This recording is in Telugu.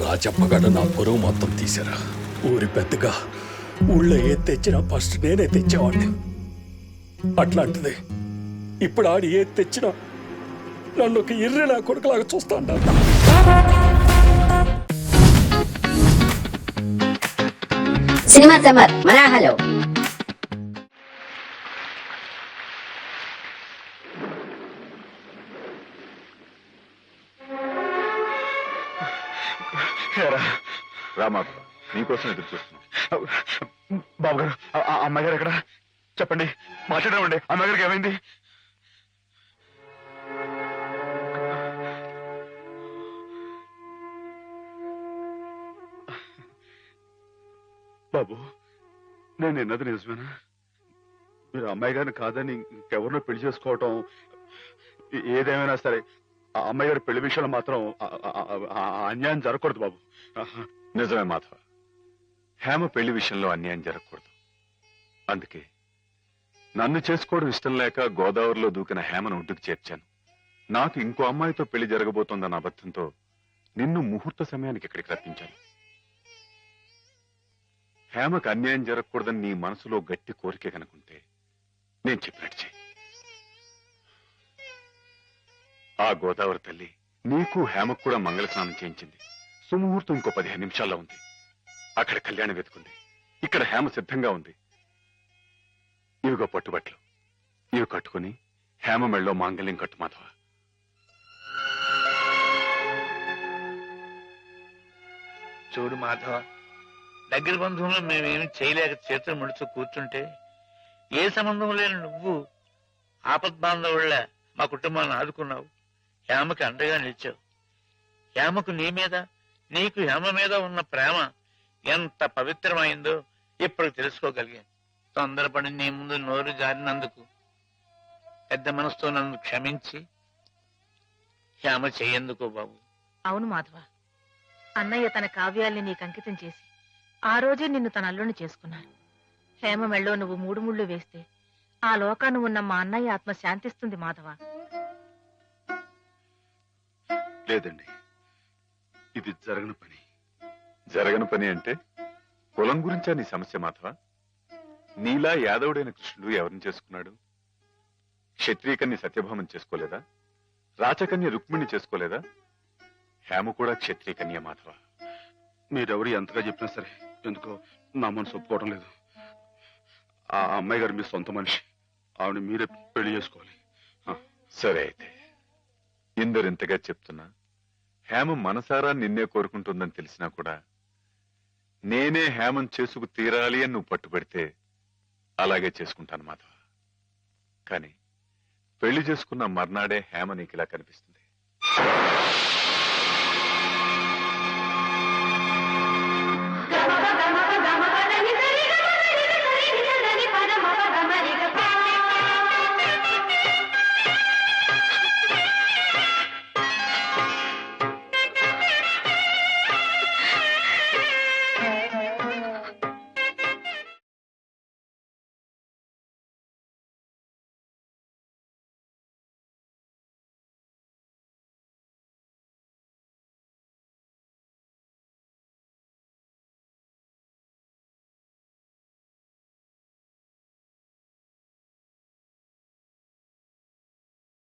రాజప్పగడ నా పొరుగు మొత్తం తీశారా. ఊరి పెద్దగా ఊళ్ళో ఏది తెచ్చినా ఫస్ట్ నేనే తెచ్చేవాడిని. అట్లాంటిది ఇప్పుడు ఆడి ఏది తెచ్చినా నన్ను ఒక ఇర్రె నా కొడుకులాగా చూస్తా ఉంటాను. సినిమా సమ్మర్ మరాహలో రామా, నీకోసం ఎదురు చూస్తున్నాం. బాబు గారు, అమ్మాయి గారు ఎక్కడ? చెప్పండి, మాట్లాడమండి. అమ్మాయి గారికి ఏమైంది? బాబు, నేను విన్నది నిజమేనా? మీరు అమ్మాయి గారిని కాదని ఇంకెవరినో పెళ్లి చేసుకోవటం, ఏదేమైనా సరే ఆ అమ్మాయి గారి పెళ్లి విషయంలో మాత్రం అన్యాయం జరగకూడదు బాబు. నిజమే మాధవ, హేమ పెళ్లి విషయంలో అన్యాయం జరగకూడదు. అందుకే నన్ను చేసుకోవడం ఇష్టం లేక గోదావరిలో దూకిన హేమను ఒడ్డుకు చేర్చాను. నాకు ఇంకో అమ్మాయితో పెళ్లి జరగబోతోందన్న అబద్ధంతో నిన్ను ముహూర్త సమయానికి ఇక్కడికి రప్పించాను. హేమకు అన్యాయం జరగకూడదని నీ మనసులో గట్టి కోరిక కనుకుంటే నేను చెప్పినట్టు చెయ్యి. ఆ గోదావరి తల్లి నీకు హేమకు కూడా మంగళ స్నానం చేయించింది. సుముహూర్తం ఇంకో 15 నిమిషాల్లో ఉంది. అక్కడ కళ్యాణం వెతుకుంది, ఇక్కడ హేమ సిద్ధంగా ఉంది. ఇవిగో పట్టుబట్లు, ఇవి కట్టుకుని హేమ మెళ్ళలో మాంగళ్యం కట్టు మాధవ. చూడు మాధవ, దగ్గర బంధువులు మేమేమి చేయలేక చేతులు ముడుచు కూర్చుంటే ఏ సంబంధం లేని నువ్వు ఆపద్బాంధవుళ్ళ మా కుటుంబాన్ని ఆదుకున్నావు. హేమకి అండగా నిలిచావు. హేమకు నీ మీద, నీకు హేమ మీద ఉన్న ప్రేమ ఎంత పవిత్రమైందో ఇప్పుడు తెలుసుకోగలిగాను. తొందరపడి నీ ముందు నోరు జారినందుకు పెద్ద మనసుతో నన్ను క్షమించి హేమ చెయ్యేందుకు బాబు. అవును మాధవ, అన్నయ్య తన కావ్యాల్ని నీకు అంకితం చేసి ఆ రోజే నిన్ను తన అల్లుని చేసుకున్నాను. హేమ మెళ్ళో నువ్వు 3 ముళ్ళు వేస్తే ఆ లోకాన్ని ఉన్న మా అన్నయ్య ఆత్మ శాంతిస్తుంది మాధవ. లేదండి, ఇది జరగని పని. జరగని పని అంటే కులం గురించా నీ సమస్య మాధవ? నీలా యాదవుడైన కృష్ణుడు ఎవరిని చేసుకున్నాడు? క్షత్రియకన్య సత్యభామం చేసుకోలేదా? రాచకన్య రుక్మిణి చేసుకోలేదా? హేమ కూడా క్షత్రియకన్య మాధవ. మీరెవరు ఎంతగా చెప్పినా సరే ఎందుకో నా మనసు ఒప్పుకోవడం లేదు. ఆ అమ్మాయి గారు మీ సొంత మనిషి, ఆవిడ మీరే పెళ్లి చేసుకోవాలి. సరే అయితే, ఇందరు ఇంతగా చెప్తున్నా హేమ మనసారా నిన్నే కోరుకుంటుందని తెలిసినా కూడా నేనే హేమం చేసుకు తీరాలి అని నువ్వు పట్టుబడితే అలాగే చేసుకుంటాను మాధవ. కానీ పెళ్లి చేసుకున్న మర్నాడే హేమ నీకు ఇలా కనిపిస్తుంది.